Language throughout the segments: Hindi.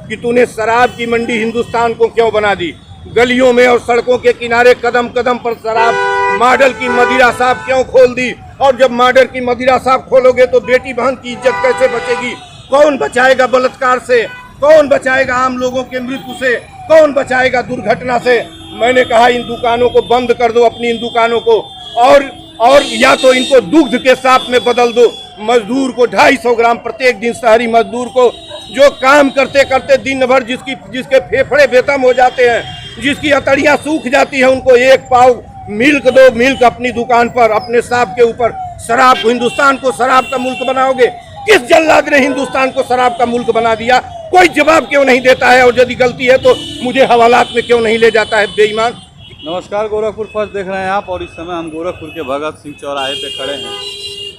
कि तूने शराब की मंडी हिंदुस्तान को क्यों बना दी। गलियों में और सड़कों के किनारे कदम कदम पर शराब, मॉडल की मदिरा शॉप क्यों खोल दी। और जब मॉडल की मदिरा शॉप खोलोगे तो बेटी बहन की इज्जत कैसे बचेगी। कौन बचाएगा बलात्कार से, कौन बचाएगा आम लोगों के मृत्यु से, कौन बचाएगा दुर्घटना से। मैंने कहा इन दुकानों को बंद कर दो, अपनी इन दुकानों को, और या तो इनको दुग्ध के साथ में बदल दो। मजदूर को 250 ग्राम प्रत्येक दिन, शहरी मजदूर को जो काम करते करते दिन भर जिसके फेफड़े बेदम हो जाते हैं, जिसकी अतड़ियाँ सूख जाती है, उनको 1 पाव मिल्क दो। मिल्क अपनी दुकान पर, अपने शॉप के ऊपर। शराब को, हिंदुस्तान को शराब का मुल्क बनाओगे। किस जल्लाद ने हिंदुस्तान को शराब का मुल्क बना दिया। कोई जवाब क्यों नहीं देता है, और यदि गलती है तो मुझे हवालात में क्यों नहीं ले जाता है बेईमान। नमस्कार, गोरखपुर फर्स्ट देख रहे हैं आप, और इस समय हम गोरखपुर के भगत सिंह चौराहे पे खड़े हैं,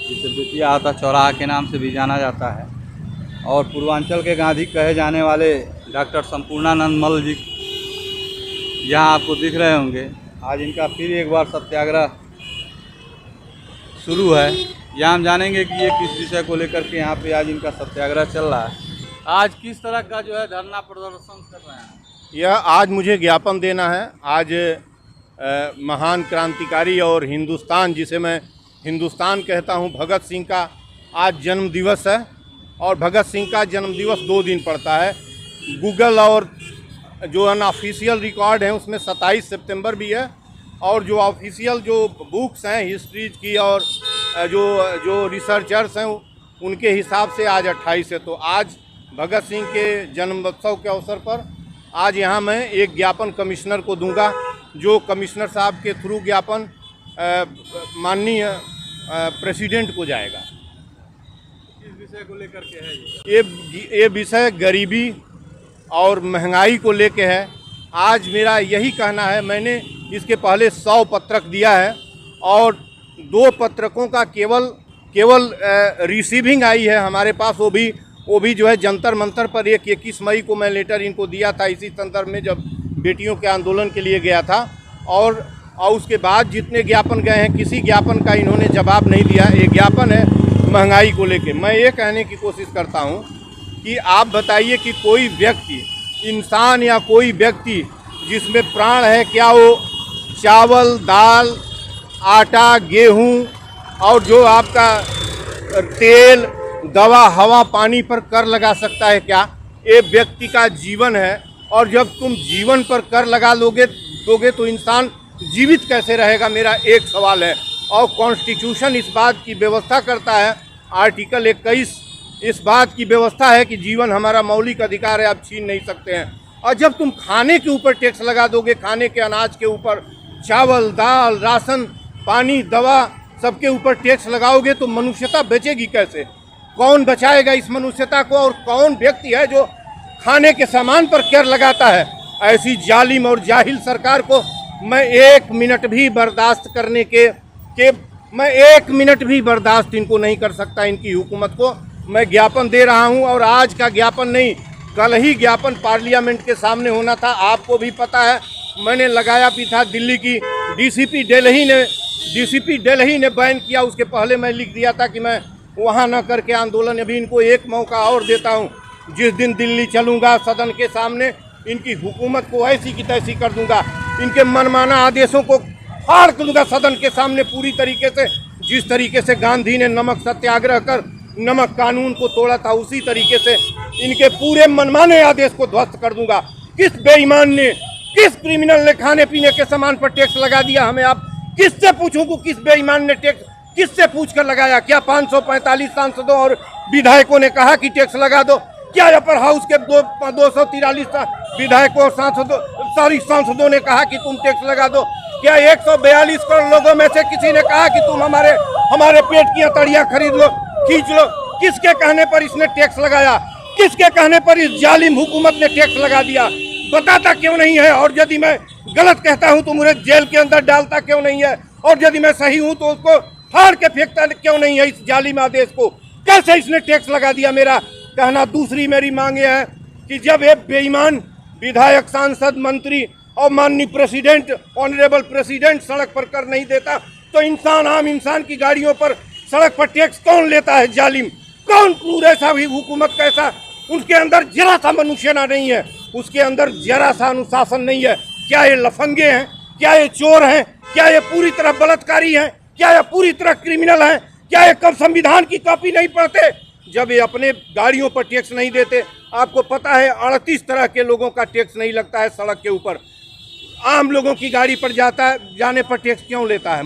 जिसे बेतिया आता चौराहा के नाम से भी जाना जाता है। और पूर्वांचल के गांधी कहे जाने वाले डॉक्टर संपूर्णानंद मल्ल जी यहाँ आपको दिख रहे होंगे। आज इनका फिर एक बार सत्याग्रह शुरू है। यहाँ हम जानेंगे कि ये किस विषय को लेकर के यहाँ पे आज इनका सत्याग्रह चल रहा है। आज किस तरह का जो है धरना प्रदर्शन कर रहे हैं? यह आज मुझे ज्ञापन देना है। आज महान क्रांतिकारी और हिंदुस्तान, जिसे मैं हिंदुस्तान कहता हूं, भगत सिंह का आज जन्म दिवस है। और भगत सिंह का जन्म दिवस 2 दिन पड़ता है। गूगल और जो अनऑफिशियल रिकॉर्ड है उसमें 27 सितंबर भी है, और जो ऑफिशियल जो बुक्स हैं हिस्ट्रीज की और जो रिसर्चर्स हैं उनके हिसाब से आज 28 है। तो आज भगत सिंह के जन्मोत्सव के अवसर पर आज यहाँ मैं एक ज्ञापन कमिश्नर को दूंगा, जो कमिश्नर साहब के थ्रू ज्ञापन माननीय प्रेसिडेंट को जाएगा। किस विषय को लेकर के है ये विषय गरीबी और महंगाई को लेके है। आज मेरा यही कहना है, मैंने इसके पहले 100 पत्रक दिया है, और 2 पत्रकों का केवल रिसीविंग आई है हमारे पास। वो भी जो है जंतर मंतर पर 21 मई को मैं लेटर इनको दिया था, इसी संदर्भ में जब बेटियों के आंदोलन के लिए गया था। और उसके बाद जितने ज्ञापन गए हैं, किसी ज्ञापन का इन्होंने जवाब नहीं दिया। एक ज्ञापन है महंगाई को लेके। मैं ये कहने की कोशिश करता हूँ कि आप बताइए कि कोई व्यक्ति, इंसान या कोई व्यक्ति जिसमें प्राण है, क्या वो चावल, दाल, आटा, गेहूँ और जो आपका तेल, दवा, हवा, पानी पर कर लगा सकता है क्या? ये व्यक्ति का जीवन है, और जब तुम जीवन पर कर लगा दोगे तो इंसान जीवित कैसे रहेगा, मेरा एक सवाल है। और कॉन्स्टिट्यूशन इस बात की व्यवस्था करता है, आर्टिकल 21 इस बात की व्यवस्था है कि जीवन हमारा मौलिक अधिकार है, आप छीन नहीं सकते हैं। और जब तुम खाने के ऊपर टैक्स लगा दोगे, खाने के अनाज के ऊपर, चावल, दाल, राशन, पानी, दवा, सबके ऊपर टैक्स लगाओगे तो मनुष्यता बचेगी कैसे? कौन बचाएगा इस मनुष्यता को? और कौन व्यक्ति है जो खाने के सामान पर कर लगाता है? ऐसी जालिम और जाहिल सरकार को मैं 1 मिनट भी बर्दाश्त करने के मैं 1 मिनट भी बर्दाश्त इनको नहीं कर सकता। इनकी हुकूमत को मैं ज्ञापन दे रहा हूं, और आज का ज्ञापन नहीं, कल ही ज्ञापन पार्लियामेंट के सामने होना था। आपको भी पता है, मैंने लगाया भी था। दिल्ली की डीसीपी दिल्ली ने बैन किया, उसके पहले मैं लिख दिया था कि मैं वहाँ न करके आंदोलन, अभी इनको एक मौका और देता हूँ। जिस दिन दिल्ली चलूँगा, सदन के सामने इनकी हुकूमत को ऐसी की तैसी कर दूँगा, इनके मनमाना आदेशों को फाड़ दूँगा सदन के सामने पूरी तरीके से। जिस तरीके से गांधी ने नमक सत्याग्रह कर नमक कानून को तोड़ा था, उसी तरीके से इनके पूरे मनमाने आदेश को ध्वस्त कर दूँगा। किस बेईमान ने, किस क्रिमिनल ने खाने पीने के सामान पर टैक्स लगा दिया हमें? आप किससे पूछूं कि किस बेईमान ने टैक्स किससे पूछकर लगाया? क्या 545 सांसदों और विधायकों ने कहा कि टैक्स लगा दो? क्या अपर हाउस के 243 विधायकों और सांसदों ने कहा कि तुम टैक्स लगा दो? क्या 142 करोड़ लोगों में से किसी ने कहा कि तुम हमारे पेट की अतड़ियाँ खरीद लो, खींच लो? किसके कहने पर इसने टैक्स लगाया? किसके कहने पर इस जालिम हुकूमत ने टैक्स लगा दिया? बताता क्यों नहीं है? और यदि मैं गलत कहता हूं तो मुझे जेल के अंदर डालता क्यों नहीं है? और यदि मैं सही हूं तो उसको फाड़ के फेंकता क्यों नहीं है? इस जालिम आदेश को कैसे इसने टैक्स लगा दिया? मेरा कहना, दूसरी मेरी मांगे है कि जब ये बेईमान विधायक, सांसद, मंत्री और माननीय प्रेसिडेंट, ऑनरेबल प्रेसिडेंट सड़क पर कर नहीं देता, तो इंसान, आम इंसान की गाड़ियों पर, सड़क पर टैक्स कौन लेता है? जालिम कौन? क्रूर ऐसा भी हुकूमत कैसा उनके अंदर जरा सा मनुष्यता नहीं है, उसके अंदर जरा सा अनुशासन नहीं है। क्या ये लफंगे हैं? क्या ये चोर हैं? क्या ये पूरी तरह बलात्कारी हैं? क्या ये पूरी तरह क्रिमिनल हैं? क्या ये कब संविधान की कॉपी नहीं पढ़ते? जब ये अपने गाड़ियों पर टैक्स नहीं देते, आपको पता है 38 तरह के लोगों का टैक्स नहीं लगता है सड़क के ऊपर, आम लोगों की गाड़ी पर जाने पर टैक्स क्यों लेता है?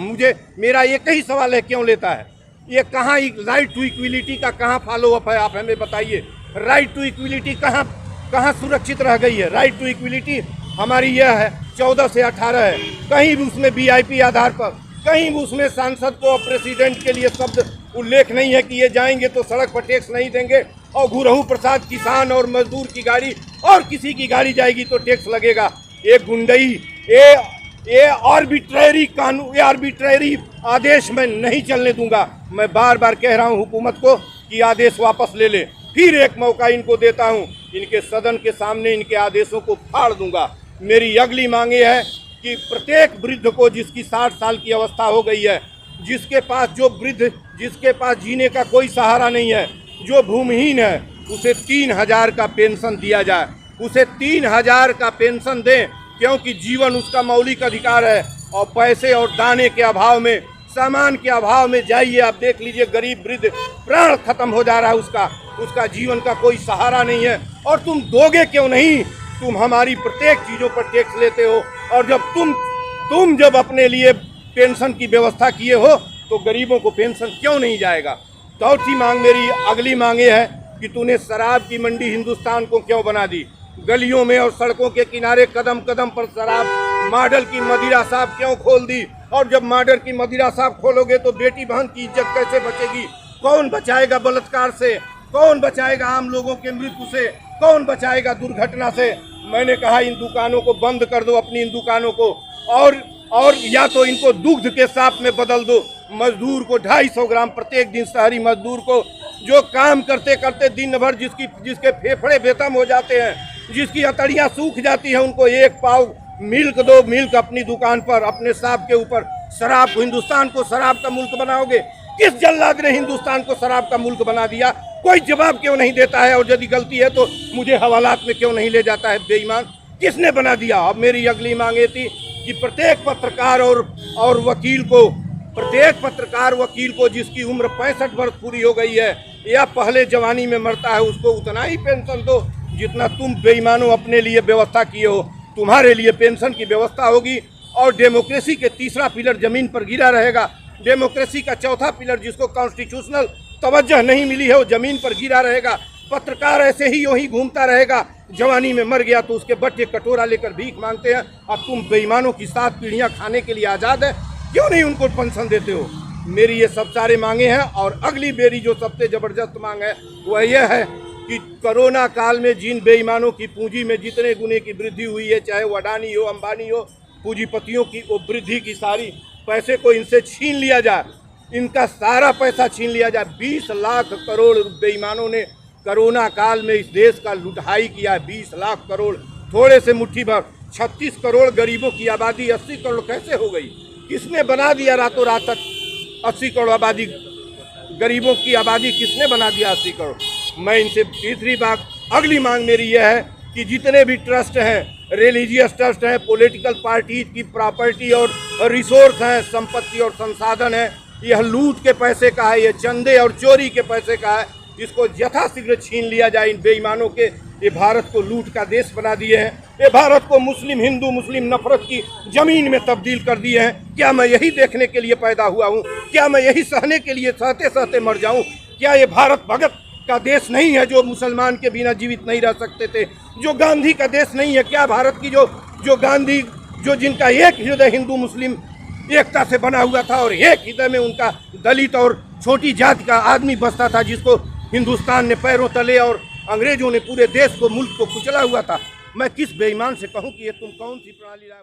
मेरा एक ही सवाल है, क्यों लेता है? ये कहाँ राइट टू इक्विलिटी का कहाँ फॉलो अप है? आप हमें बताइए, राइट टू इक्विलिटी कहाँ सुरक्षित रह गई है? राइट टू इक्विलिटी हमारी यह है 14 से 18 है, कहीं भी उसमें वीआईपी आधार पर, कहीं भी उसमें सांसद को प्रेसिडेंट के लिए शब्द उल्लेख नहीं है कि ये जाएंगे तो सड़क पर टैक्स नहीं देंगे, और घुरहू प्रसाद किसान और मजदूर की गाड़ी और किसी की गाड़ी जाएगी तो टैक्स लगेगा। ये गुंडई, ये आर्बिट्रेरी कानून, ये आर्बिट्रेरी आदेश मैं नहीं चलने दूंगा। मैं बार बार कह रहा हूं हुकूमत को कि आदेश वापस ले ले। फिर एक मौका इनको देता हूं, इनके सदन के सामने इनके आदेशों को फाड़ दूंगा। मेरी अगली मांगे है कि प्रत्येक वृद्ध को, जिसकी 60 साल की अवस्था हो गई है, जिसके पास जीने का कोई सहारा नहीं है, जो भूमिहीन है, उसे 3000 का पेंशन दिया जाए, उसे 3000 का पेंशन दें, क्योंकि जीवन उसका मौलिक अधिकार है। और पैसे और दाने के अभाव में, सामान के अभाव में जाइए, आप देख लीजिए गरीब वृद्ध प्राण खत्म हो जा रहा है, उसका जीवन का कोई सहारा नहीं है। और तुम दोगे क्यों नहीं? तुम हमारी प्रत्येक चीज़ों पर टैक्स लेते हो, और जब तुम जब अपने लिए पेंशन की व्यवस्था किए हो तो गरीबों को पेंशन क्यों नहीं जाएगा? चौथी मांग, मेरी अगली मांग ये है कि तूने शराब की मंडी हिंदुस्तान को क्यों बना दी? गलियों में और सड़कों के किनारे कदम कदम पर शराब, मॉडल की मदिरा शॉप क्यों खोल दी? और जब मॉडल की मदिरा शॉप खोलोगे तो बेटी बहन की इज्जत कैसे बचेगी? कौन बचाएगा बलात्कार से? कौन बचाएगा आम लोगों के मृत्यु से? कौन बचाएगा दुर्घटना से? मैंने कहा इन दुकानों को बंद कर दो, अपनी इन दुकानों को, और या तो इनको दुग्ध के साथ में बदल दो। मजदूर को 250 ग्राम प्रत्येक दिन, शहरी मजदूर को जो काम करते करते दिन भर जिसके फेफड़े बेदम हो जाते हैं, जिसकी हथेलियां सूख जाती हैं, उनको 1 पाव मिल्क दो। मिल्क अपनी दुकान पर, अपने शॉप के ऊपर। शराब को, हिंदुस्तान को शराब का मुल्क बनाओगे? किस जल्लाद ने हिंदुस्तान को शराब का मुल्क बना दिया? कोई जवाब क्यों नहीं देता है? और यदि गलती है तो मुझे हवालात में क्यों नहीं ले जाता है बेईमान? किसने बना दिया? अब मेरी अगली मांग ये थी कि प्रत्येक पत्रकार और वकील को, प्रत्येक पत्रकार वकील को जिसकी उम्र 65 वर्ष पूरी हो गई है या पहले जवानी में मरता है, उसको उतना ही पेंशन दो जितना तुम बेईमानों अपने लिए व्यवस्था किए हो। तुम्हारे लिए पेंशन की व्यवस्था होगी, और डेमोक्रेसी के तीसरा पिलर जमीन पर गिरा रहेगा। डेमोक्रेसी का चौथा पिलर, जिसको कॉन्स्टिट्यूशनल तवज्जो नहीं मिली है, वो जमीन पर गिरा रहेगा। पत्रकार ऐसे ही यूं ही घूमता रहेगा, जवानी में मर गया तो उसके बच्चे कटोरा लेकर भीख मांगते हैं। अब तुम बेईमानों की 7 पीढ़ियां खाने के लिए आज़ाद है, क्यों नहीं उनको पेंशन देते हो? मेरी ये सब सारे मांगे हैं। और अगली मेरी जो सबसे ज़बरदस्त मांग है वह यह है कि कोरोना काल में जिन बेईमानों की पूंजी में जितने गुने की वृद्धि हुई है, चाहे वो अडानी हो, अंबानी हो, पूंजीपतियों की वो वृद्धि की सारी पैसे को इनसे छीन लिया जाए, इनका सारा पैसा छीन लिया जाए। 20 लाख करोड़ बेईमानों ने कोरोना काल में इस देश का लुटाई किया है। 20 लाख करोड़, थोड़े से मुट्ठी भर। 36 करोड़ गरीबों की आबादी 80 करोड़ कैसे हो गई? किसने बना दिया रातों रात तक 80 करोड़ आबादी? गरीबों की आबादी किसने बना दिया 80 करोड़? मैं इनसे तीसरी बात, अगली मांग मेरी यह है कि जितने भी ट्रस्ट हैं, रिलीजियस ट्रस्ट हैं, पॉलिटिकल पार्टी की प्रॉपर्टी और रिसोर्स हैं, संपत्ति और संसाधन है, यह लूट के पैसे का है, ये चंदे और चोरी के पैसे का है, इसको यथाशीघ्र छीन लिया जाए इन बेईमानों के। ये भारत को लूट का देश बना दिए हैं, ये भारत को हिंदू मुस्लिम नफरत की जमीन में तब्दील कर दिए हैं। क्या मैं यही देखने के लिए पैदा हुआ हूँ? क्या मैं यही सहने के लिए सहते सहते मर जाऊँ? क्या ये भारत भगत का देश नहीं है जो मुसलमान के बिना जीवित नहीं रह सकते थे? जो गांधी का देश नहीं है? क्या भारत की जो गांधी, जो जिनका एक हृदय हिंदू मुस्लिम एकता से बना हुआ था और एक हृदय में उनका दलित और छोटी जाति का आदमी बसता था, जिसको हिंदुस्तान ने पैरों तले और अंग्रेजों ने पूरे देश को, मुल्क को कुचला हुआ था। मैं किस बेईमान से कहूँ कि ये तुम कौन सी प्रणाली लाए?